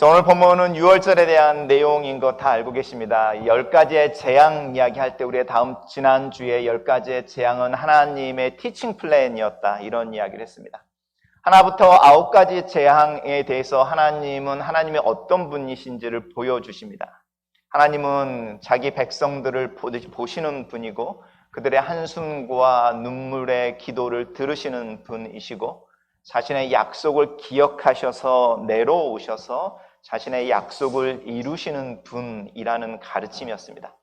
오늘 본문은 유월절에 대한 내용인 거 다 알고 계십니다. 10가지의 재앙 이야기할 때 우리가 지난주에 10가지의 재앙은 하나님의 티칭 플랜이었다, 이런 이야기를 했습니다. 하나부터 9가지 재앙에 대해서 하나님은 하나님의 어떤 분이신지를 보여주십니다. 하나님은 자기 백성들을 보시는 분이고 그들의 한숨과 눈물의 기도를 들으시는 분이시고 자신의 약속을 기억하셔서 내려오셔서 자신의 약속을 이루시는 분이라는 가르침이었습니다.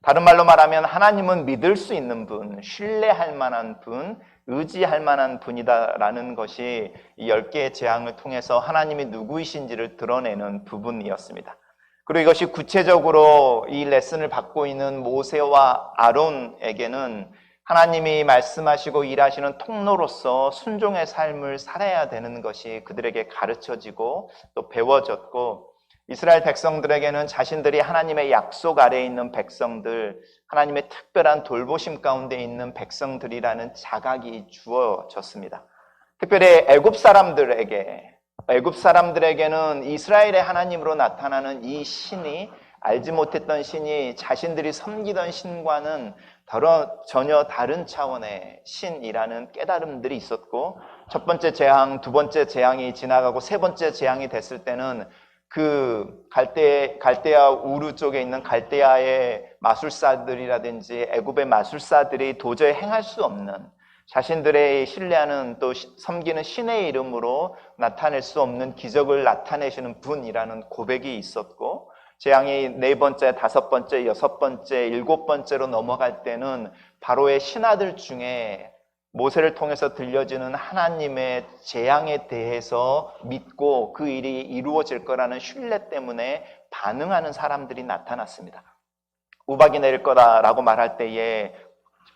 다른 말로 말하면 하나님은 믿을 수 있는 분, 신뢰할 만한 분, 의지할 만한 분이다라는 것이 이 10개의 재앙을 통해서 하나님이 누구이신지를 드러내는 부분이었습니다. 그리고 이것이 구체적으로 이 레슨을 받고 있는 모세와 아론에게는 하나님이 말씀하시고 일하시는 통로로서 순종의 삶을 살아야 되는 것이 그들에게 가르쳐지고 또 배워졌고, 이스라엘 백성들에게는 자신들이 하나님의 약속 아래에 있는 백성들, 하나님의 특별한 돌보심 가운데 있는 백성들이라는 자각이 주어졌습니다. 특별히 애굽 사람들에게는 이스라엘의 하나님으로 나타나는 이 신이, 알지 못했던 신이 자신들이 섬기던 신과는 전혀 다른 차원의 신이라는 깨달음들이 있었고, 첫 번째 재앙, 두 번째 재앙이 지나가고 세 번째 재앙이 됐을 때는 그 갈대아 우르 쪽에 있는 갈대아의 마술사들이라든지 애굽의 마술사들이 도저히 행할 수 없는, 자신들의 신뢰하는 또 섬기는 신의 이름으로 나타낼 수 없는 기적을 나타내시는 분이라는 고백이 있었고, 재앙이 4번째, 5번째, 6번째, 7번째로 넘어갈 때는 바로의 신하들 중에 모세를 통해서 들려지는 하나님의 재앙에 대해서 믿고 그 일이 이루어질 거라는 신뢰 때문에 반응하는 사람들이 나타났습니다. 우박이 내릴 거다라고 말할 때에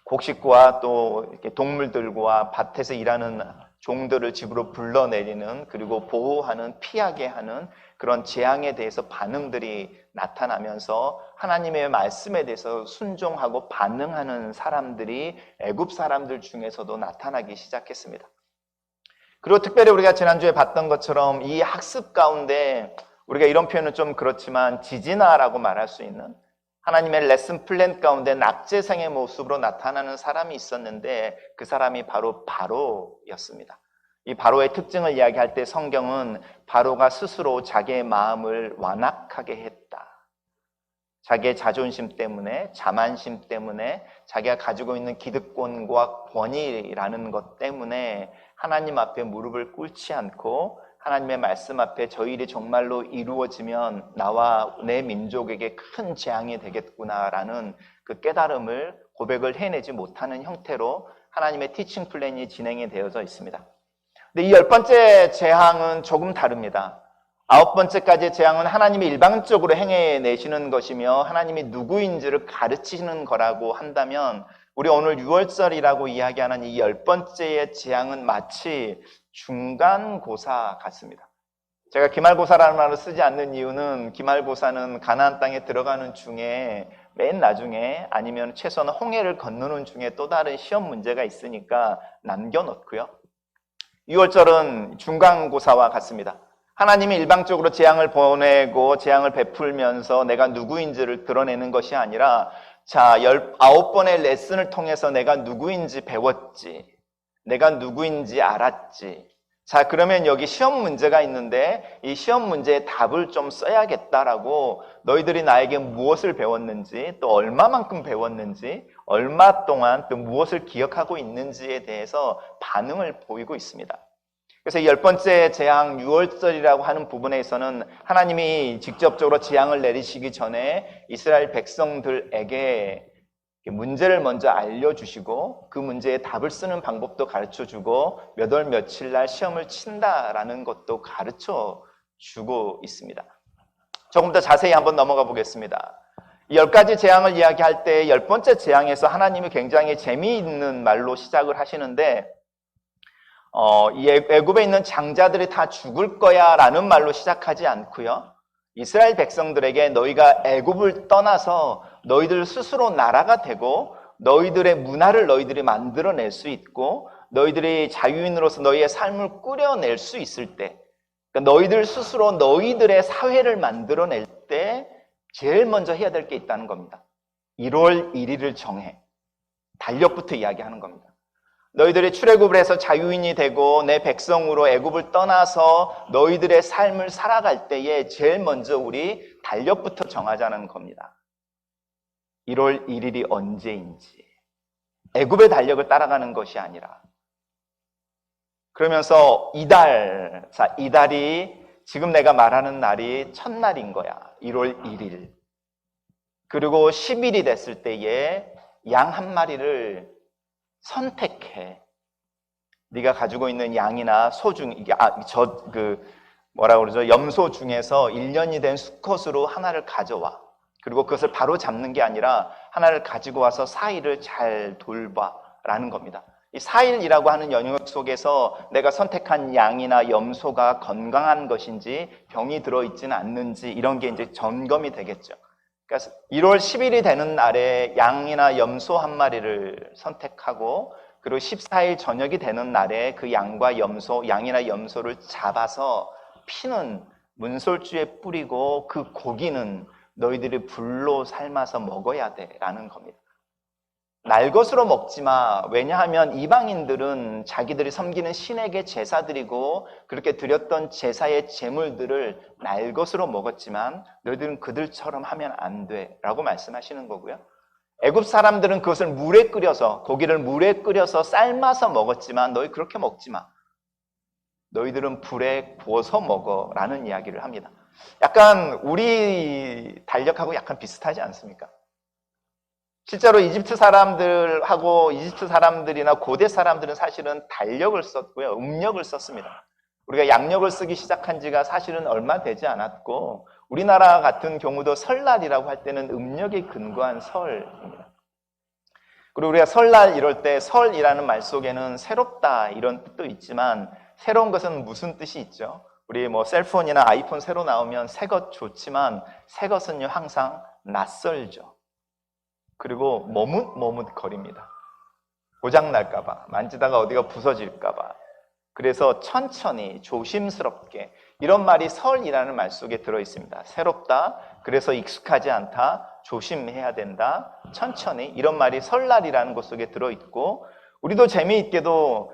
곡식과 또 이렇게 동물들과 밭에서 일하는 종들을 집으로 불러내리는, 그리고 보호하는, 피하게 하는 그런 재앙에 대해서 반응들이 나타나면서 하나님의 말씀에 대해서 순종하고 반응하는 사람들이 애굽 사람들 중에서도 나타나기 시작했습니다. 그리고 특별히 우리가 지난주에 봤던 것처럼 이 학습 가운데 우리가 이런 표현은 좀 그렇지만 지지나라고 말할 수 있는 하나님의 레슨 플랜 가운데 낙제생의 모습으로 나타나는 사람이 있었는데 그 사람이 바로 바로였습니다. 이 바로의 특징을 이야기할 때 성경은 바로가 스스로 자기의 마음을 완악하게 했다, 자기의 자존심 때문에, 자만심 때문에, 자기가 가지고 있는 기득권과 권위라는 것 때문에 하나님 앞에 무릎을 꿇지 않고 하나님의 말씀 앞에 저 일이 정말로 이루어지면 나와 내 민족에게 큰 재앙이 되겠구나라는 그 깨달음을, 고백을 해내지 못하는 형태로 하나님의 티칭 플랜이 진행이 되어져 있습니다. 근데 이 10번째 재앙은 조금 다릅니다. 9번째까지의 재앙은 하나님이 일방적으로 행해내시는 것이며 하나님이 누구인지를 가르치시는 거라고 한다면, 우리 오늘 6월절이라고 이야기하는 이 10번째의 재앙은 마치 중간고사 같습니다. 제가 기말고사라는 말을 쓰지 않는 이유는, 기말고사는 가나안 땅에 들어가는 중에 맨 나중에 아니면 최소한 홍해를 건너는 중에 또 다른 시험 문제가 있으니까 남겨놓고요. 6월절은 중간고사와 같습니다. 하나님이 일방적으로 재앙을 보내고 재앙을 베풀면서 내가 누구인지를 드러내는 것이 아니라, 자, 19번의 레슨을 통해서 내가 누구인지 배웠지, 내가 누구인지 알았지, 자, 그러면 여기 시험 문제가 있는데 이 시험 문제의 답을 좀 써야겠다라고 너희들이 나에게 무엇을 배웠는지, 또 얼마만큼 배웠는지, 얼마 동안 또 무엇을 기억하고 있는지에 대해서 반응을 보이고 있습니다. 그래서 10번째 재앙 6월절이라고 하는 부분에서는 하나님이 직접적으로 재앙을 내리시기 전에 이스라엘 백성들에게 문제를 먼저 알려주시고 그 문제의 답을 쓰는 방법도 가르쳐주고 몇 월 며칠 날 시험을 친다라는 것도 가르쳐주고 있습니다. 조금 더 자세히 한번 넘어가 보겠습니다. 이 10가지 재앙을 이야기할 때 10번째 재앙에서 하나님이 굉장히 재미있는 말로 시작을 하시는데, 이 애굽에 있는 장자들이 다 죽을 거야 라는 말로 시작하지 않고요, 이스라엘 백성들에게 너희가 애굽을 떠나서 너희들 스스로 나라가 되고 너희들의 문화를 너희들이 만들어낼 수 있고 너희들이 자유인으로서 너희의 삶을 꾸려낼 수 있을 때, 그러니까 너희들 스스로 너희들의 사회를 만들어낼 때 제일 먼저 해야 될 게 있다는 겁니다. 1월 1일을 정해. 달력부터 이야기하는 겁니다. 너희들이 출애굽을 해서 자유인이 되고 내 백성으로 애굽을 떠나서 너희들의 삶을 살아갈 때에 제일 먼저 우리 달력부터 정하자는 겁니다. 1월 1일이 언제인지. 애굽의 달력을 따라가는 것이 아니라. 그러면서 이달이 지금 내가 말하는 날이 첫날인 거야. 1월 1일. 그리고 10일이 됐을 때에 양 한 마리를 선택해. 네가 가지고 있는 양이나 소 중, 염소 중에서 1년이 된 수컷으로 하나를 가져와. 그리고 그것을 바로 잡는 게 아니라 하나를 가지고 와서 4일을 잘 돌봐라는 겁니다. 이 4일이라고 하는 영역 속에서 내가 선택한 양이나 염소가 건강한 것인지 병이 들어있지는 않는지 이런 게 이제 점검이 되겠죠. 그러니까 1월 10일이 되는 날에 양이나 염소 한 마리를 선택하고 그리고 14일 저녁이 되는 날에 그 양이나 염소를 잡아서 피는 문설주에 뿌리고 그 고기는 너희들이 불로 삶아서 먹어야 돼라는 겁니다. 날 것으로 먹지 마. 왜냐하면 이방인들은 자기들이 섬기는 신에게 제사 드리고 그렇게 드렸던 제사의 제물들을 날 것으로 먹었지만 너희들은 그들처럼 하면 안 돼라고 말씀하시는 거고요. 애굽 사람들은 그것을 고기를 물에 끓여서 삶아서 먹었지만 너희 그렇게 먹지 마. 너희들은 불에 구워서 먹어라는 이야기를 합니다. 약간 우리 달력하고 약간 비슷하지 않습니까? 실제로 이집트 사람들이나 고대 사람들은 사실은 달력을 썼고요. 음력을 썼습니다. 우리가 양력을 쓰기 시작한 지가 사실은 얼마 되지 않았고 우리나라 같은 경우도 설날이라고 할 때는 음력에 근거한 설입니다. 그리고 우리가 설날 이럴 때 설이라는 말 속에는 새롭다 이런 뜻도 있지만 새로운 것은 무슨 뜻이 있죠? 우리 셀폰이나 아이폰 새로 나오면 새 것 좋지만 새 것은요 항상 낯설죠. 그리고 머뭇거립니다. 고장날까봐, 만지다가 어디가 부서질까봐. 그래서 천천히, 조심스럽게 이런 말이 설이라는 말 속에 들어있습니다. 새롭다, 그래서 익숙하지 않다, 조심해야 된다, 천천히 이런 말이 설날이라는 것 속에 들어있고 우리도 재미있게도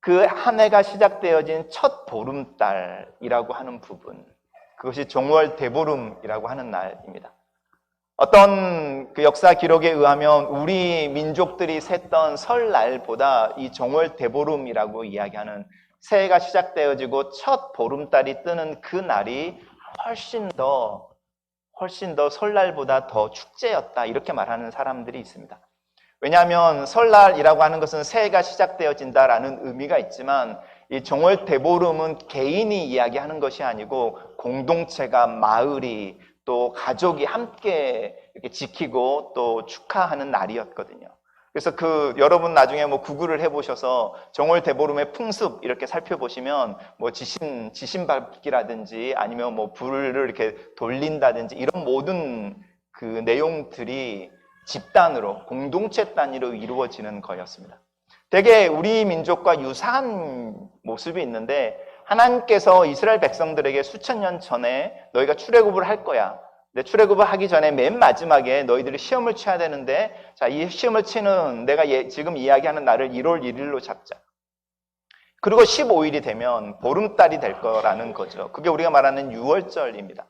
그 한 해가 시작되어진 첫 보름달이라고 하는 부분 그것이 종월 대보름이라고 하는 날입니다. 어떤 그 역사 기록에 의하면 우리 민족들이 셌던 설날보다 이 종월 대보름이라고 이야기하는 새해가 시작되어지고 첫 보름달이 뜨는 그 날이 훨씬 더 설날보다 더 축제였다 이렇게 말하는 사람들이 있습니다. 왜냐하면 설날이라고 하는 것은 새해가 시작되어진다라는 의미가 있지만 이 종월 대보름은 개인이 이야기하는 것이 아니고 공동체가 마을이 또 가족이 함께 이렇게 지키고 또 축하하는 날이었거든요. 그래서 여러분 나중에 구글을 해보셔서 종월 대보름의 풍습 이렇게 살펴보시면 지신 밟기라든지 아니면 불을 이렇게 돌린다든지 이런 모든 그 내용들이 집단으로 공동체 단위로 이루어지는 거였습니다. 되게 우리 민족과 유사한 모습이 있는데 하나님께서 이스라엘 백성들에게 수천 년 전에 너희가 출애굽을 할 거야. 근데 출애굽을 하기 전에 맨 마지막에 너희들이 시험을 쳐야 되는데 자, 이 시험을 치는 내가 지금 이야기하는 날을 1월 1일로 잡자. 그리고 15일이 되면 보름달이 될 거라는 거죠. 그게 우리가 말하는 유월절입니다.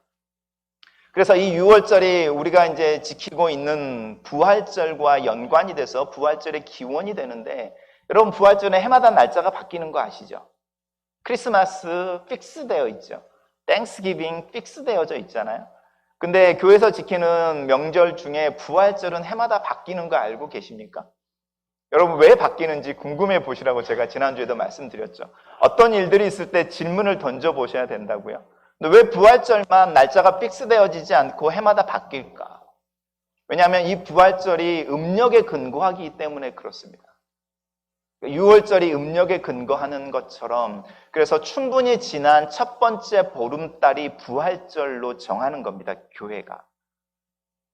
그래서 이 유월절이 우리가 이제 지키고 있는 부활절과 연관이 돼서 부활절의 기원이 되는데 여러분 부활절에 해마다 날짜가 바뀌는 거 아시죠? 크리스마스 픽스되어 있죠. 땡스기빙 픽스되어져 있잖아요. 근데 교회에서 지키는 명절 중에 부활절은 해마다 바뀌는 거 알고 계십니까? 여러분 왜 바뀌는지 궁금해 보시라고 제가 지난주에도 말씀드렸죠. 어떤 일들이 있을 때 질문을 던져보셔야 된다고요. 근데 왜 부활절만 날짜가 픽스되어지지 않고 해마다 바뀔까? 왜냐하면 이 부활절이 음력에 근거하기 때문에 그렇습니다. 6월절이 음력에 근거하는 것처럼 그래서 충분히 지난 첫 번째 보름달이 부활절로 정하는 겁니다. 교회가.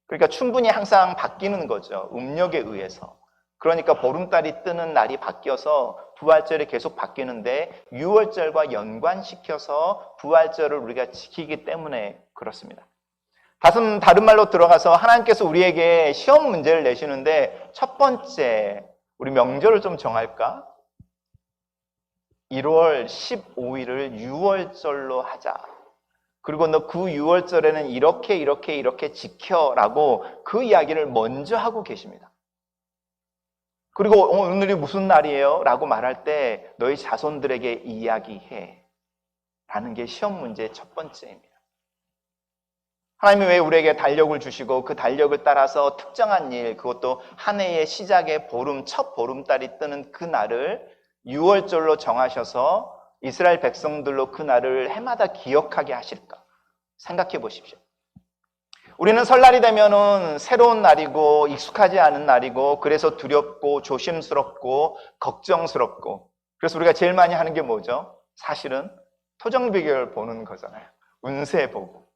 그러니까 충분히 항상 바뀌는 거죠. 음력에 의해서. 그러니까 보름달이 뜨는 날이 바뀌어서 부활절이 계속 바뀌는데 유월절과 연관시켜서 부활절을 우리가 지키기 때문에 그렇습니다. 다른 말로 들어가서 하나님께서 우리에게 시험 문제를 내시는데 첫 번째, 우리 명절을 좀 정할까? 1월 15일을 유월절로 하자. 그리고 너 그 유월절에는 이렇게 지켜라고 그 이야기를 먼저 하고 계십니다. 그리고 오늘이 무슨 날이에요? 라고 말할 때 너희 자손들에게 이야기해. 라는 게 시험 문제의 첫 번째입니다. 하나님이 왜 우리에게 달력을 주시고 그 달력을 따라서 특정한 일, 그것도 한 해의 시작의 첫 보름달이 뜨는 그 날을 유월절로 정하셔서 이스라엘 백성들로 그 날을 해마다 기억하게 하실까? 생각해 보십시오. 우리는 설날이 되면은 새로운 날이고 익숙하지 않은 날이고 그래서 두렵고 조심스럽고 걱정스럽고 그래서 우리가 제일 많이 하는 게 뭐죠? 사실은 토정비결 보는 거잖아요. 운세 보고.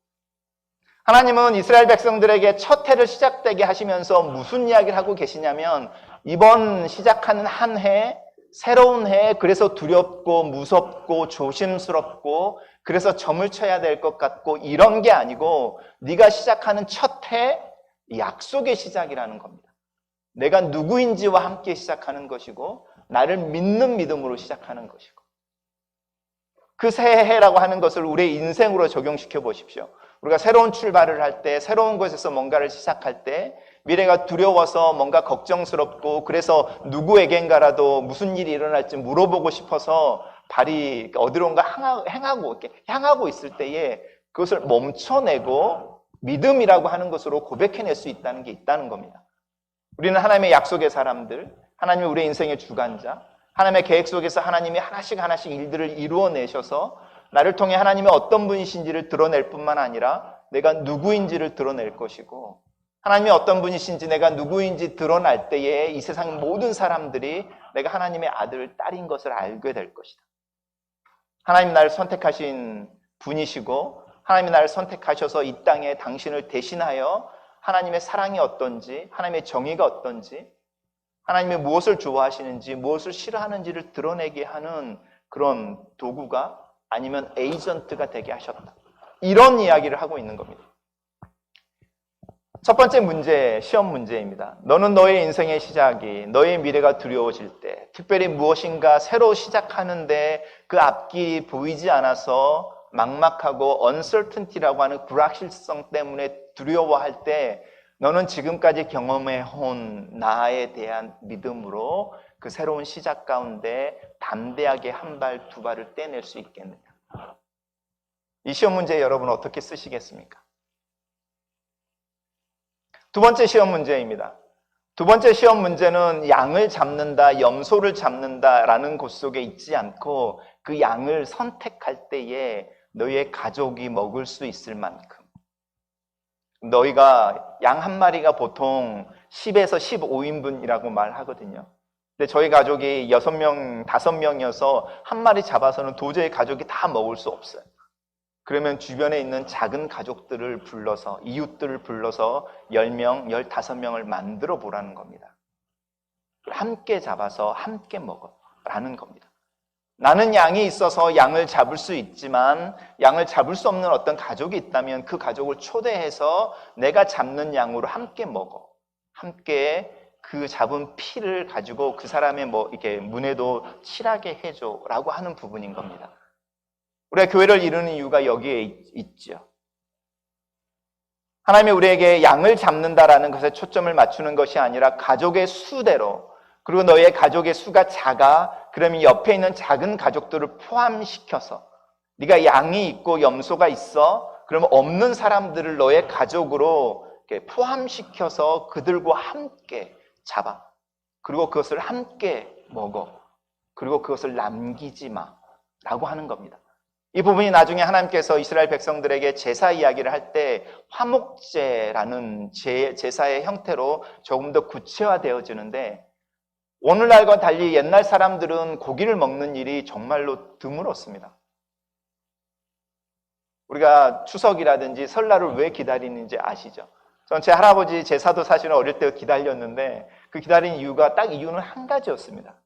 하나님은 이스라엘 백성들에게 첫 해를 시작되게 하시면서 무슨 이야기를 하고 계시냐면 이번 시작하는 한 해, 새로운 해, 그래서 두렵고 무섭고 조심스럽고 그래서 점을 쳐야 될 것 같고 이런 게 아니고 네가 시작하는 첫 해, 약속의 시작이라는 겁니다. 내가 누구인지와 함께 시작하는 것이고 나를 믿는 믿음으로 시작하는 것이고 그 새해라고 하는 것을 우리의 인생으로 적용시켜 보십시오. 우리가 새로운 출발을 할 때, 새로운 곳에서 뭔가를 시작할 때 미래가 두려워서 뭔가 걱정스럽고 그래서 누구에겐가라도 무슨 일이 일어날지 물어보고 싶어서 발이 어디론가 향하고 있을 때에 그것을 멈춰내고 믿음이라고 하는 것으로 고백해낼 수 있다는 게 있다는 겁니다. 우리는 하나님의 약속의 사람들, 하나님이 우리의 인생의 주관자, 하나님의 계획 속에서 하나님이 하나씩 일들을 이루어내셔서 나를 통해 하나님의 어떤 분이신지를 드러낼 뿐만 아니라 내가 누구인지를 드러낼 것이고 하나님이 어떤 분이신지 내가 누구인지 드러날 때에 이 세상 모든 사람들이 내가 하나님의 아들, 딸인 것을 알게 될 것이다. 하나님 나를 선택하신 분이시고 하나님이 나를 선택하셔서 이 땅에 당신을 대신하여 하나님의 사랑이 어떤지, 하나님의 정의가 어떤지, 하나님이 무엇을 좋아하시는지, 무엇을 싫어하는지를 드러내게 하는 그런 도구가 아니면 에이전트가 되게 하셨다. 이런 이야기를 하고 있는 겁니다. 첫 번째 문제, 시험 문제입니다. 너는 너의 인생의 시작이, 너의 미래가 두려워질 때, 특별히 무엇인가 새로 시작하는데 그 앞길이 보이지 않아서 막막하고 uncertainty라고 하는 불확실성 때문에 두려워할 때 너는 지금까지 경험해온 나에 대한 믿음으로 그 새로운 시작 가운데 담대하게 한 발, 두 발을 떼낼 수 있겠느냐. 이 시험 문제 여러분 어떻게 쓰시겠습니까? 두 번째 시험 문제입니다. 두 번째 시험 문제는 양을 잡는다, 염소를 잡는다라는 곳 속에 있지 않고 그 양을 선택할 때에 너희의 가족이 먹을 수 있을 만큼 너희가 양 한 마리가 보통 10에서 15인분이라고 말하거든요. 근데 저희 가족이 6명, 5명이어서 한 마리 잡아서는 도저히 가족이 다 먹을 수 없어요. 그러면 주변에 있는 작은 가족들을 불러서, 이웃들을 불러서 10명, 15명을 만들어 보라는 겁니다. 함께 잡아서 함께 먹어라는 겁니다. 나는 양이 있어서 양을 잡을 수 있지만 양을 잡을 수 없는 어떤 가족이 있다면 그 가족을 초대해서 내가 잡는 양으로 함께 먹어. 함께 그 잡은 피를 가지고 그 사람의 이렇게 문에도 칠하게 해줘라고 하는 부분인 겁니다. 우리가 교회를 이루는 이유가 여기에 있죠. 하나님이 우리에게 양을 잡는다라는 것에 초점을 맞추는 것이 아니라 가족의 수대로, 그리고 너의 가족의 수가 작아, 그러면 옆에 있는 작은 가족들을 포함시켜서 네가 양이 있고 염소가 있어, 그러면 없는 사람들을 너의 가족으로 이렇게 포함시켜서 그들과 함께 잡아. 그리고 그것을 함께 먹어. 그리고 그것을 남기지 마라고 하는 겁니다. 이 부분이 나중에 하나님께서 이스라엘 백성들에게 제사 이야기를 할 때 화목제라는 제사의 형태로 조금 더 구체화되어지는데, 오늘날과 달리 옛날 사람들은 고기를 먹는 일이 정말로 드물었습니다. 우리가 추석이라든지 설날을 왜 기다리는지 아시죠? 전 제 할아버지 제사도 사실은 어릴 때 기다렸는데 그 기다린 이유가 딱 이유는 한 가지였습니다.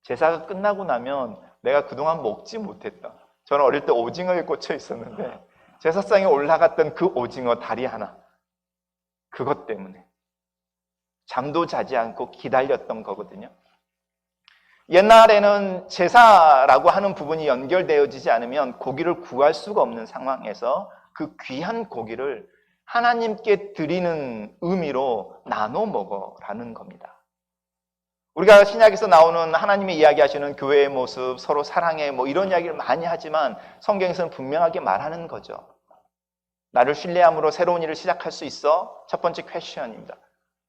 제사가 끝나고 나면 내가 그동안 먹지 못했던, 저는 어릴 때 오징어에 꽂혀 있었는데 제사상에 올라갔던 그 오징어 다리 하나, 그것 때문에 잠도 자지 않고 기다렸던 거거든요. 옛날에는 제사라고 하는 부분이 연결되어지지 않으면 고기를 구할 수가 없는 상황에서 그 귀한 고기를 하나님께 드리는 의미로 나눠 먹어라는 겁니다. 우리가 신약에서 나오는 하나님이 이야기하시는 교회의 모습, 서로 사랑해 뭐 이런 이야기를 많이 하지만 성경에서는 분명하게 말하는 거죠. 나를 신뢰함으로 새로운 일을 시작할 수 있어? 첫 번째 퀘스천입니다.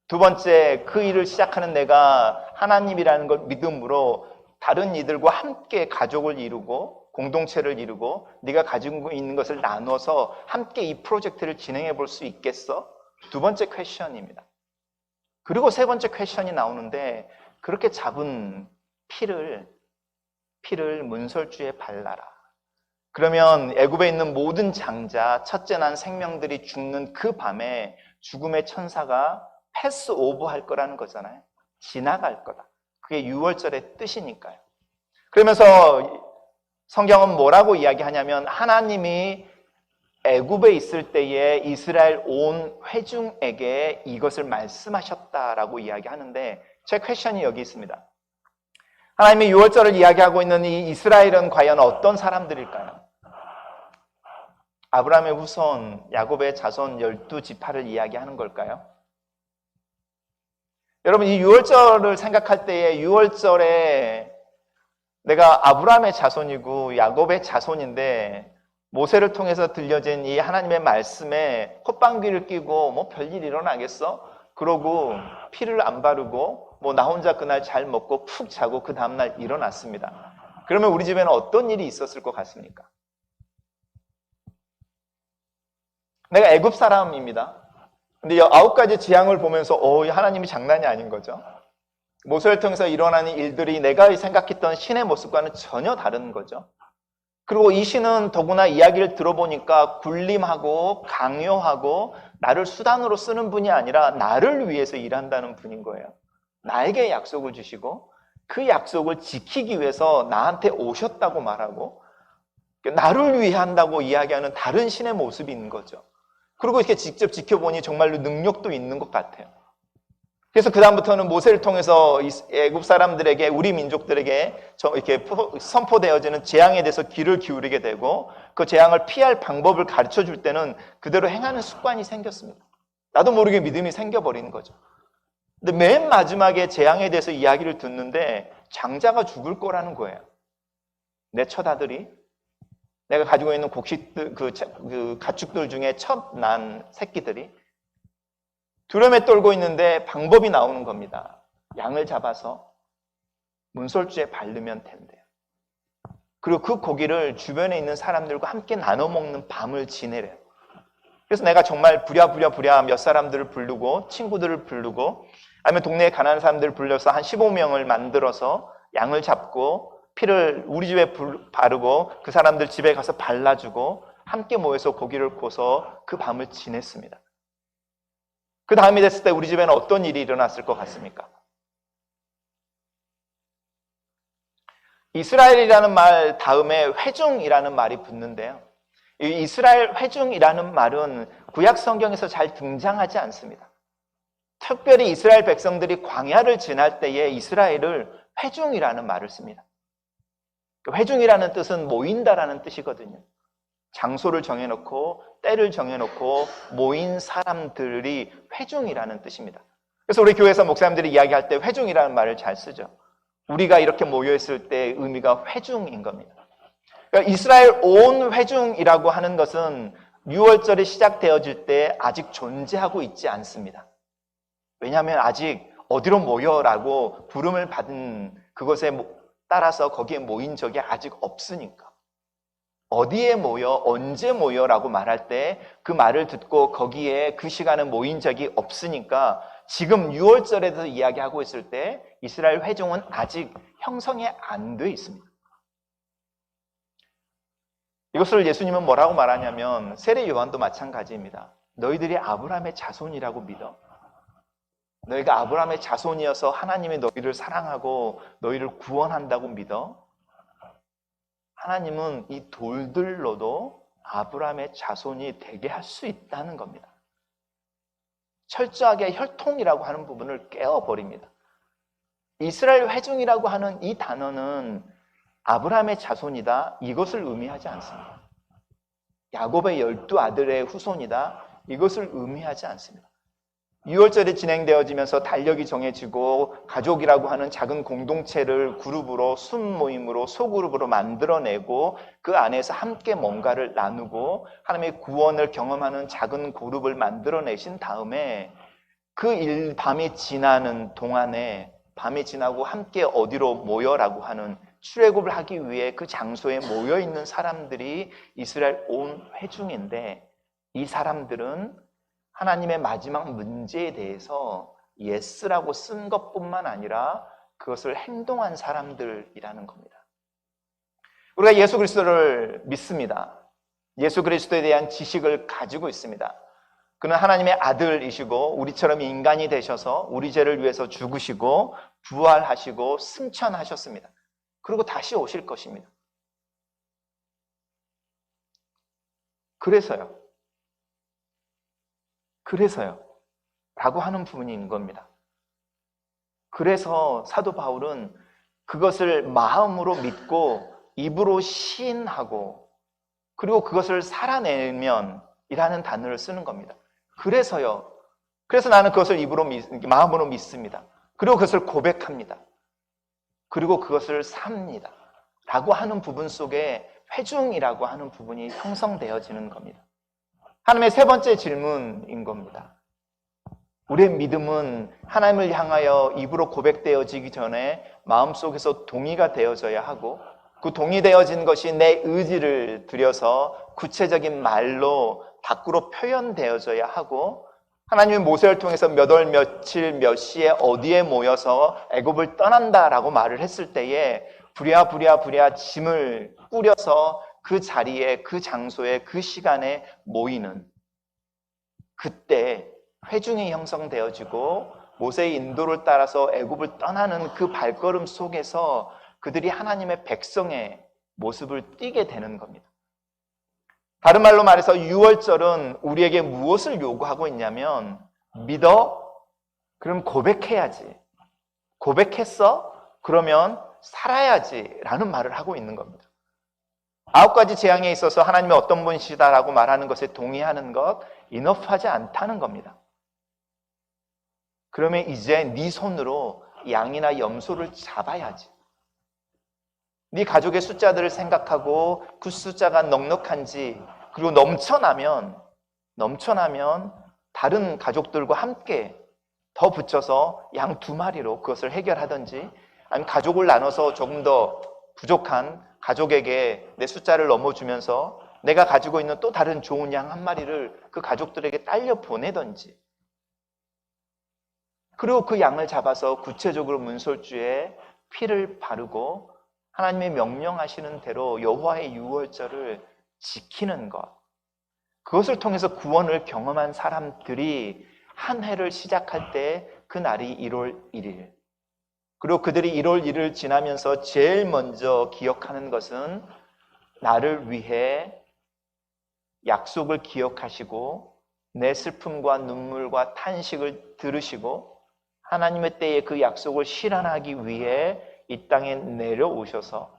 두 번째, 그 일을 시작하는 내가 하나님이라는 걸 믿음으로 다른 이들과 함께 가족을 이루고 공동체를 이루고 네가 가지고 있는 것을 나눠서 함께 이 프로젝트를 진행해 볼 수 있겠어? 두 번째 퀘스천입니다. 그리고 세 번째 퀘스천이 나오는데, 그렇게 잡은 피를 문설주에 발라라. 그러면 애굽에 있는 모든 장자, 첫째 난 생명들이 죽는 그 밤에 죽음의 천사가 패스 오버 할 거라는 거잖아요. 지나갈 거다. 그게 6월절의 뜻이니까요. 그러면서 성경은 뭐라고 이야기하냐면, 하나님이 애굽에 있을 때에 이스라엘 온 회중에게 이것을 말씀하셨다라고 이야기하는데, 제 퀘션이 여기 있습니다. 하나님이 6월절을 이야기하고 있는 이 이스라엘은 과연 어떤 사람들일까요? 아브라함의 후손, 야곱의 자손 12지파를 이야기하는 걸까요? 여러분, 이 6월절을 생각할 때에 6월절에 내가 아브라함의 자손이고 야곱의 자손인데 모세를 통해서 들려진 이 하나님의 말씀에 콧방귀를 뀌고 뭐 별일 일어나겠어? 그러고 피를 안 바르고 뭐 나 혼자 그날 잘 먹고 푹 자고 그 다음날 일어났습니다. 그러면 우리 집에는 어떤 일이 있었을 것 같습니까? 내가 애굽 사람입니다. 근데 9가지 재앙을 보면서 하나님이 장난이 아닌 거죠. 모세를 통해서 일어나는 일들이 내가 생각했던 신의 모습과는 전혀 다른 거죠. 그리고 이 신은 더구나 이야기를 들어보니까 군림하고 강요하고 나를 수단으로 쓰는 분이 아니라 나를 위해서 일한다는 분인 거예요. 나에게 약속을 주시고 그 약속을 지키기 위해서 나한테 오셨다고 말하고 나를 위해 한다고 이야기하는 다른 신의 모습이 있는 거죠. 그리고 이렇게 직접 지켜보니 정말로 능력도 있는 것 같아요. 그래서 그 다음부터는 모세를 통해서 애굽 사람들에게, 우리 민족들에게 이렇게 선포되어지는 재앙에 대해서 귀를 기울이게 되고 그 재앙을 피할 방법을 가르쳐 줄 때는 그대로 행하는 습관이 생겼습니다. 나도 모르게 믿음이 생겨버리는 거죠. 근데 맨 마지막에 재앙에 대해서 이야기를 듣는데 장자가 죽을 거라는 거예요. 내 첫아들이, 내가 가지고 있는 곡식들, 그 가축들 중에 첫 난 새끼들이 두려움에 떨고 있는데 방법이 나오는 겁니다. 양을 잡아서 문설주에 바르면 된대요. 그리고 그 고기를 주변에 있는 사람들과 함께 나눠 먹는 밤을 지내래요. 그래서 내가 정말 부랴 몇 사람들을 부르고 친구들을 부르고 아니면 동네에 가난한 사람들을 불러서 한 15명을 만들어서 양을 잡고 피를 우리 집에 바르고 그 사람들 집에 가서 발라주고 함께 모여서 고기를 구워서 그 밤을 지냈습니다. 그 다음이 됐을 때 우리 집에는 어떤 일이 일어났을 것 같습니까? 이스라엘이라는 말 다음에 회중이라는 말이 붙는데요. 이 이스라엘 회중이라는 말은 구약 성경에서 잘 등장하지 않습니다. 특별히 이스라엘 백성들이 광야를 지날 때에 이스라엘을 회중이라는 말을 씁니다. 회중이라는 뜻은 모인다라는 뜻이거든요. 장소를 정해놓고 때를 정해놓고 모인 사람들이 회중이라는 뜻입니다. 그래서 우리 교회에서 목사님들이 이야기할 때 회중이라는 말을 잘 쓰죠. 우리가 이렇게 모여있을 때 의미가 회중인 겁니다. 그러니까 이스라엘 온 회중이라고 하는 것은 6월절이 시작되어질 때 아직 존재하고 있지 않습니다. 왜냐하면 아직 어디로 모여라고 부름을 받은 그것에 따라서 거기에 모인 적이 아직 없으니까. 어디에 모여, 언제 모여라고 말할 때 그 말을 듣고 거기에 그 시간에 모인 적이 없으니까 지금 6월절에서 이야기하고 있을 때 이스라엘 회중은 아직 형성이 안 돼 있습니다. 이것을 예수님은 뭐라고 말하냐면 세례 요한도 마찬가지입니다. 너희들이 아브라함의 자손이라고 믿어. 너희가 아브라함의 자손이어서 하나님이 너희를 사랑하고 너희를 구원한다고 믿어? 하나님은 이 돌들로도 아브라함의 자손이 되게 할 수 있다는 겁니다. 철저하게 혈통이라고 하는 부분을 깨어버립니다. 이스라엘 회중이라고 하는 이 단어는 아브라함의 자손이다 이것을 의미하지 않습니다. 야곱의 12아들의 후손이다 이것을 의미하지 않습니다. 유월절이 진행되어지면서 달력이 정해지고 가족이라고 하는 작은 공동체를 그룹으로 순모임으로 소그룹으로 만들어내고 그 안에서 함께 뭔가를 나누고 하나님의 구원을 경험하는 작은 그룹을 만들어내신 다음에 그 밤이 지나는 동안에 밤이 지나고 함께 어디로 모여라고 하는 출애굽을 하기 위해 그 장소에 모여있는 사람들이 이스라엘 온 회중인데 이 사람들은 하나님의 마지막 문제에 대해서 예스라고 쓴 것뿐만 아니라 그것을 행동한 사람들이라는 겁니다. 우리가 예수 그리스도를 믿습니다. 예수 그리스도에 대한 지식을 가지고 있습니다. 그는 하나님의 아들이시고 우리처럼 인간이 되셔서 우리 죄를 위해서 죽으시고 부활하시고 승천하셨습니다. 그리고 다시 오실 것입니다. 그래서요 라고 하는 부분인 겁니다. 그래서 사도 바울은 그것을 마음으로 믿고 입으로 시인하고 그리고 그것을 살아내면 이라는 단어를 쓰는 겁니다. 그래서요. 그래서 나는 그것을 마음으로 믿습니다. 그리고 그것을 고백합니다. 그리고 그것을 삽니다. 라고 하는 부분 속에 회중이라고 하는 부분이 형성되어지는 겁니다. 하나님의 세 번째 질문인 겁니다. 우리의 믿음은 하나님을 향하여 입으로 고백되어지기 전에 마음속에서 동의가 되어져야 하고 그 동의되어진 것이 내 의지를 들여서 구체적인 말로 밖으로 표현되어져야 하고 하나님의 모세를 통해서 몇 월 며칠 몇 시에 어디에 모여서 애굽을 떠난다라고 말을 했을 때에 부랴부랴 짐을 꾸려서 그 자리에 그 장소에 그 시간에 모이는 그때 회중이 형성되어지고 모세의 인도를 따라서 애굽을 떠나는 그 발걸음 속에서 그들이 하나님의 백성의 모습을 띠게 되는 겁니다. 다른 말로 말해서 유월절은 우리에게 무엇을 요구하고 있냐면 믿어? 그럼 고백해야지. 고백했어? 그러면 살아야지 라는 말을 하고 있는 겁니다. 9가지 재앙에 있어서 하나님이 어떤 분이시다라고 말하는 것에 동의하는 것 인업하지 않다는 겁니다. 그러면 이제 네 손으로 양이나 염소를 잡아야지. 네 가족의 숫자들을 생각하고 그 숫자가 넉넉한지 그리고 넘쳐나면 다른 가족들과 함께 더 붙여서 양 2마리로 그것을 해결하든지 아니면 가족을 나눠서 조금 더 부족한 가족에게 내 숫자를 넘어주면서 내가 가지고 있는 또 다른 좋은 양 1마리를 그 가족들에게 딸려 보내든지 그리고 그 양을 잡아서 구체적으로 문설주에 피를 바르고 하나님의 명령하시는 대로 여호와의 유월절을 지키는 것 그것을 통해서 구원을 경험한 사람들이 한 해를 시작할 때 그 날이 1월 1일 그리고 그들이 1월 1일 지나면서 제일 먼저 기억하는 것은 나를 위해 약속을 기억하시고 내 슬픔과 눈물과 탄식을 들으시고 하나님의 때에 그 약속을 실현하기 위해 이 땅에 내려오셔서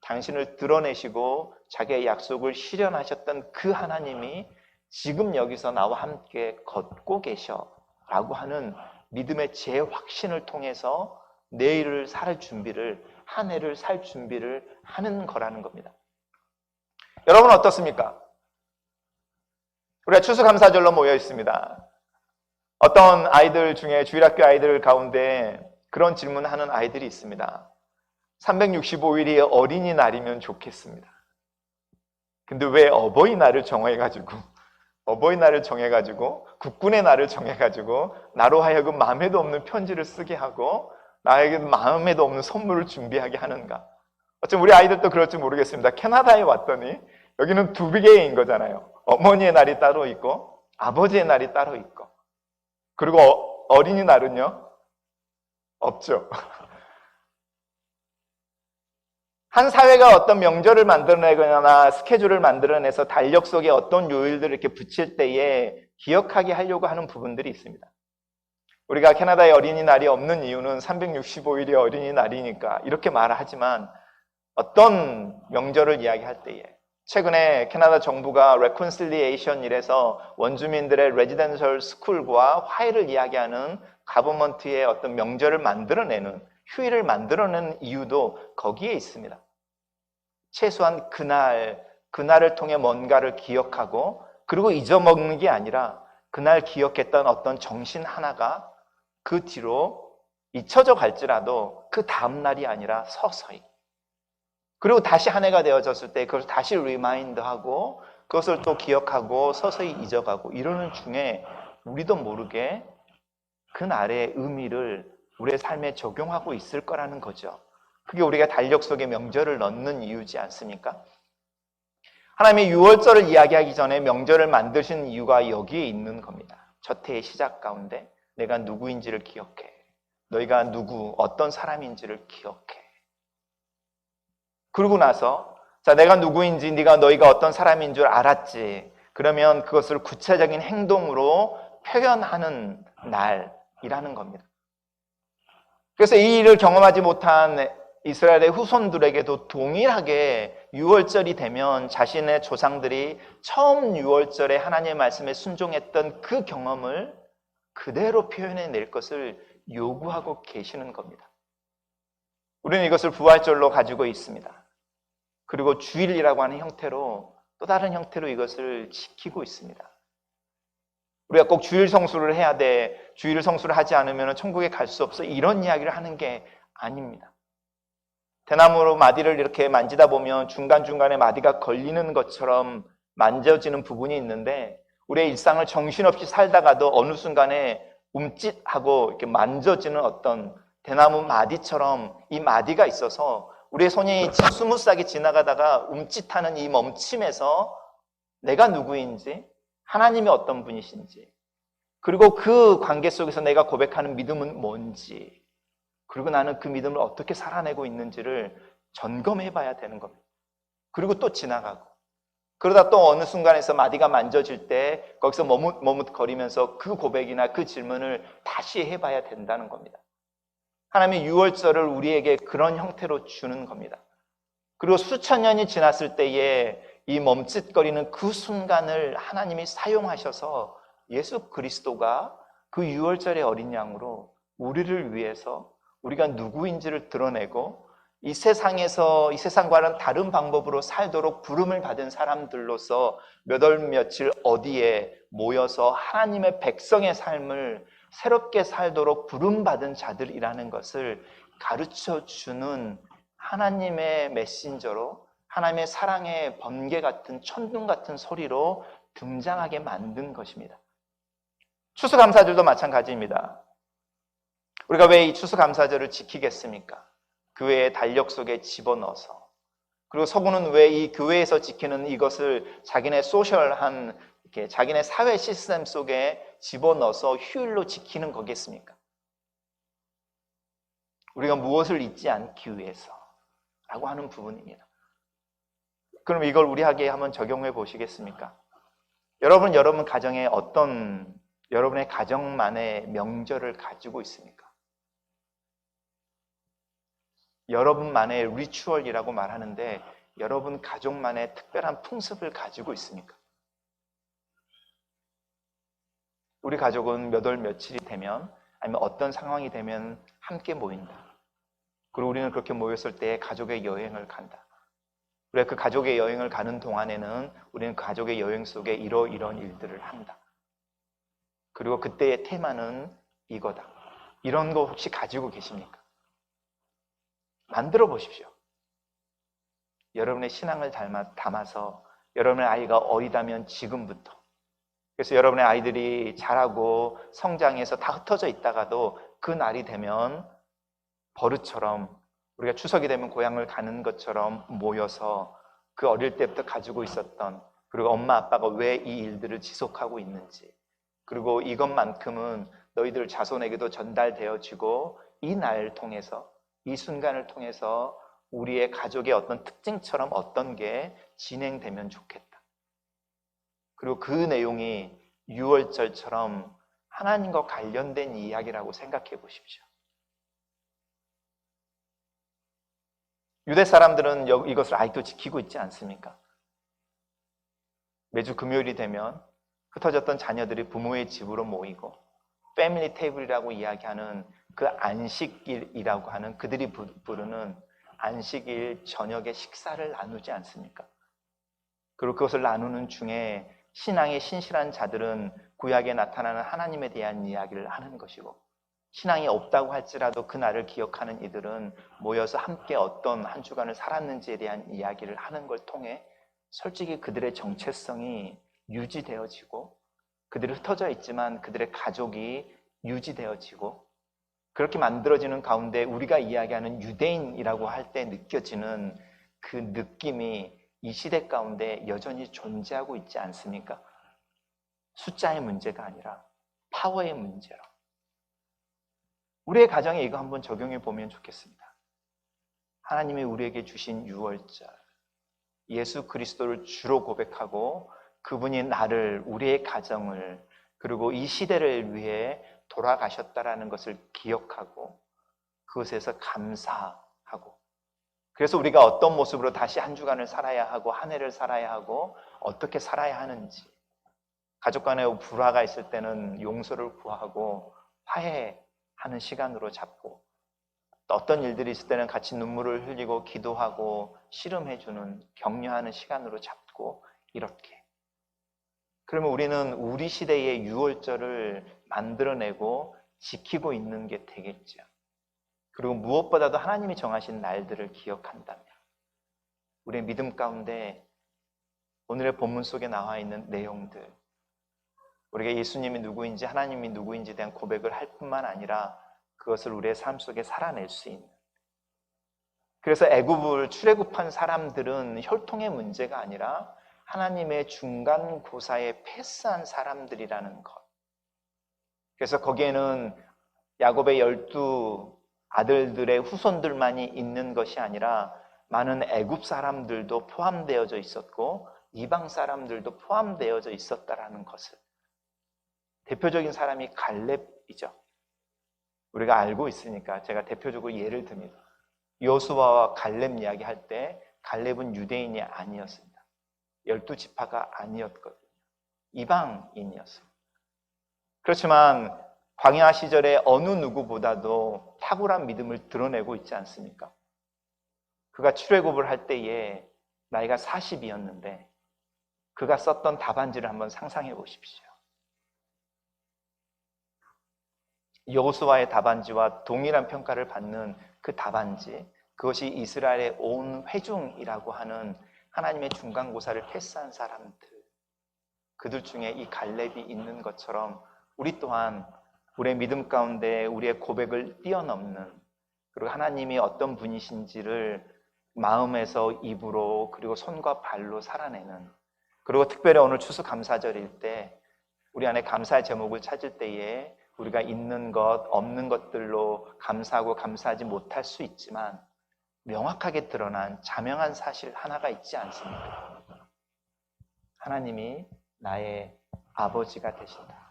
당신을 드러내시고 자기의 약속을 실현하셨던 그 하나님이 지금 여기서 나와 함께 걷고 계셔 라고 하는 믿음의 재확신을 통해서 내일을 살 준비를 한 해를 살 준비를 하는 거라는 겁니다. 여러분 어떻습니까? 우리가 추수감사절로 모여 있습니다. 어떤 아이들 중에 주일학교 아이들 가운데 그런 질문하는 아이들이 있습니다. 365일이 어린이날이면 좋겠습니다. 근데 왜 어버이날을 정해가지고 국군의 날을 정해가지고 나로 하여금 마음에도 없는 편지를 쓰게 하고 나에게 마음에도 없는 선물을 준비하게 하는가? 어쩜 우리 아이들도 그럴지 모르겠습니다. 캐나다에 왔더니 여기는 2개인 거잖아요. 어머니의 날이 따로 있고 아버지의 날이 따로 있고 그리고 어린이날은요? 없죠. 한 사회가 어떤 명절을 만들어내거나 스케줄을 만들어내서 달력 속에 어떤 요일들을 이렇게 붙일 때에 기억하게 하려고 하는 부분들이 있습니다. 우리가 캐나다에 어린이날이 없는 이유는 365일이 어린이날이니까 이렇게 말하지만 어떤 명절을 이야기할 때에 최근에 캐나다 정부가 레콘실리에이션이라서 원주민들의 레지던셜 스쿨과 화해를 이야기하는 가버먼트의 어떤 명절을 만들어내는 휴일을 만들어내는 이유도 거기에 있습니다. 최소한 그날을 통해 뭔가를 기억하고 그리고 잊어먹는 게 아니라 그날 기억했던 어떤 정신 하나가 그 뒤로 잊혀져 갈지라도 그 다음날이 아니라 서서히 그리고 다시 한 해가 되어졌을 때 그것을 다시 리마인드하고 그것을 또 기억하고 서서히 잊어가고 이러는 중에 우리도 모르게 그날의 의미를 우리의 삶에 적용하고 있을 거라는 거죠. 그게 우리가 달력 속에 명절을 넣는 이유지 않습니까? 하나님의 유월절을 이야기하기 전에 명절을 만드신 이유가 여기에 있는 겁니다. 첫 해의 시작 가운데 내가 누구인지를 기억해. 너희가 어떤 사람인지를 기억해. 그러고 나서 자, 내가 누구인지 너희가 어떤 사람인 줄 알았지. 그러면 그것을 구체적인 행동으로 표현하는 날이라는 겁니다. 그래서 이 일을 경험하지 못한 이스라엘의 후손들에게도 동일하게 유월절이 되면 자신의 조상들이 처음 유월절에 하나님의 말씀에 순종했던 그 경험을 그대로 표현해낼 것을 요구하고 계시는 겁니다. 우리는 이것을 부활절로 가지고 있습니다. 그리고 주일이라고 하는 형태로 또 다른 형태로 이것을 지키고 있습니다. 우리가 꼭 주일 성수를 해야 돼. 주일 성수를 하지 않으면 천국에 갈 수 없어. 이런 이야기를 하는 게 아닙니다. 대나무로 마디를 이렇게 만지다 보면 중간중간에 마디가 걸리는 것처럼 만져지는 부분이 있는데 우리의 일상을 정신없이 살다가도 어느 순간에 움찔하고 이렇게 만져지는 어떤 대나무 마디처럼 이 마디가 있어서 우리의 손이 스무스하게 지나가다가 움찔하는 이 멈춤에서 내가 누구인지 하나님이 어떤 분이신지 그리고 그 관계 속에서 내가 고백하는 믿음은 뭔지 그리고 나는 그 믿음을 어떻게 살아내고 있는지를 점검해 봐야 되는 겁니다. 그리고 또 지나가고 그러다 또 어느 순간에서 마디가 만져질 때 거기서 머뭇거리면서 그 고백이나 그 질문을 다시 해봐야 된다는 겁니다. 하나님의 유월절을 우리에게 그런 형태로 주는 겁니다. 그리고 수천 년이 지났을 때에 이 멈칫거리는 그 순간을 하나님이 사용하셔서 예수 그리스도가 그 유월절의 어린 양으로 우리를 위해서 우리가 누구인지를 드러내고 이 세상과는 다른 방법으로 살도록 부름을 받은 사람들로서 몇 월 며칠 어디에 모여서 하나님의 백성의 삶을 새롭게 살도록 부름받은 자들이라는 것을 가르쳐주는 하나님의 메신저로 하나님의 사랑의 번개 같은 천둥 같은 소리로 등장하게 만든 것입니다. 추수감사절도 마찬가지입니다. 우리가 왜 이 추수감사절을 지키겠습니까? 교회의 달력 속에 집어넣어서 그리고 서구는 왜 이 교회에서 지키는 이것을 자기네 소셜한 이렇게 자기네 사회 시스템 속에 집어넣어서 휴일로 지키는 거겠습니까? 우리가 무엇을 잊지 않기 위해서 라고 하는 부분입니다. 그럼 이걸 우리에게 한번 적용해 보시겠습니까? 여러분 가정에 어떤 여러분의 가정만의 명절을 가지고 있습니까? 여러분만의 리추얼이라고 말하는데 여러분 가족만의 특별한 풍습을 가지고 있습니까? 우리 가족은 몇 월 며칠이 되면 아니면 어떤 상황이 되면 함께 모인다. 그리고 우리는 그렇게 모였을 때 가족의 여행을 간다. 우리가 그 가족의 여행을 가는 동안에는 우리는 가족의 여행 속에 이런 일들을 한다. 그리고 그때의 테마는 이거다. 이런 거 혹시 가지고 계십니까? 만들어 보십시오. 여러분의 신앙을 담아서 여러분의 아이가 어리다면 지금부터 그래서 여러분의 아이들이 자라고 성장해서 다 흩어져 있다가도 그 날이 되면 버릇처럼 우리가 추석이 되면 고향을 가는 것처럼 모여서 그 어릴 때부터 가지고 있었던 그리고 엄마 아빠가 왜 이 일들을 지속하고 있는지 그리고 이것만큼은 너희들 자손에게도 전달되어지고 이 날을 통해서, 이 순간을 통해서 우리의 가족의 어떤 특징처럼 어떤 게 진행되면 좋겠다. 그리고 그 내용이 유월절처럼 하나님과 관련된 이야기라고 생각해 보십시오. 유대 사람들은 이것을 아직도 지키고 있지 않습니까? 매주 금요일이 되면 흩어졌던 자녀들이 부모의 집으로 모이고 패밀리 테이블이라고 이야기하는 그 안식일이라고 하는 그들이 부르는 안식일 저녁에 식사를 나누지 않습니까? 그리고 그것을 나누는 중에 신앙의 신실한 자들은 구약에 나타나는 하나님에 대한 이야기를 하는 것이고, 신앙이 없다고 할지라도 그날을 기억하는 이들은 모여서 함께 어떤 한 주간을 살았는지에 대한 이야기를 하는 걸 통해 솔직히 그들의 정체성이 유지되어지고, 그들이 흩어져 있지만 그들의 가족이 유지되어지고, 그렇게 만들어지는 가운데 우리가 이야기하는 유대인이라고 할 때 느껴지는 그 느낌이 이 시대 가운데 여전히 존재하고 있지 않습니까? 숫자의 문제가 아니라 파워의 문제로. 우리의 가정에 이거 한번 적용해 보면 좋겠습니다. 하나님이 우리에게 주신 유월절, 예수 그리스도를 주로 고백하고 그분이 나를, 우리의 가정을, 그리고 이 시대를 위해 돌아가셨다라는 것을 기억하고 그것에서 감사하고, 그래서 우리가 어떤 모습으로 다시 한 주간을 살아야 하고 한 해를 살아야 하고 어떻게 살아야 하는지, 가족 간에 불화가 있을 때는 용서를 구하고 화해하는 시간으로 잡고, 또 어떤 일들이 있을 때는 같이 눈물을 흘리고 기도하고 씨름해주는, 격려하는 시간으로 잡고, 이렇게. 그러면 우리는 우리 시대의 유월절을 만들어내고 지키고 있는 게 되겠죠. 그리고 무엇보다도 하나님이 정하신 날들을 기억한다면 우리의 믿음 가운데 오늘의 본문 속에 나와 있는 내용들, 우리가 예수님이 누구인지 하나님이 누구인지에 대한 고백을 할 뿐만 아니라 그것을 우리의 삶 속에 살아낼 수 있는, 그래서 애굽을 출애굽한 사람들은 혈통의 문제가 아니라 하나님의 중간고사에 패스한 사람들이라는 것. 그래서 거기에는 야곱의 12 아들들의 후손들만이 있는 것이 아니라 많은 애굽 사람들도 포함되어져 있었고 이방 사람들도 포함되어져 있었다라는 것을. 대표적인 사람이 갈렙이죠. 우리가 알고 있으니까 제가 대표적으로 예를 듭니다. 여호수아와 갈렙 이야기할 때 갈렙은 유대인이 아니었습니다. 12지파가 아니었거든요. 이방인이었습니다. 그렇지만 광야 시절에 어느 누구보다도 탁월한 믿음을 드러내고 있지 않습니까? 그가 출애굽을 할 때에 나이가 40이었는데 그가 썼던 답안지를 한번 상상해 보십시오. 여호수아의 답안지와 동일한 평가를 받는 그 답안지, 그것이 이스라엘의 온 회중이라고 하는 하나님의 중간고사를 패스한 사람들, 그들 중에 이 갈렙이 있는 것처럼 우리 또한 우리의 믿음 가운데 우리의 고백을 뛰어넘는, 그리고 하나님이 어떤 분이신지를 마음에서 입으로 그리고 손과 발로 살아내는, 그리고 특별히 오늘 추수감사절일 때 우리 안에 감사의 제목을 찾을 때에 우리가 있는 것, 없는 것들로 감사하고 감사하지 못할 수 있지만 명확하게 드러난 자명한 사실 하나가 있지 않습니까? 하나님이 나의 아버지가 되신다.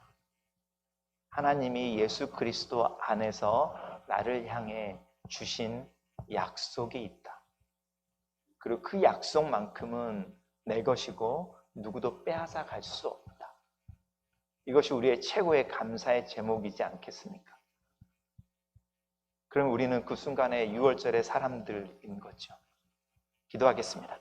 하나님이 예수 그리스도 안에서 나를 향해 주신 약속이 있다. 그리고 그 약속만큼은 내 것이고 누구도 빼앗아 갈 수 없다. 이것이 우리의 최고의 감사의 제목이지 않겠습니까? 그럼 우리는 그 순간에 6월절의 사람들인 거죠. 기도하겠습니다.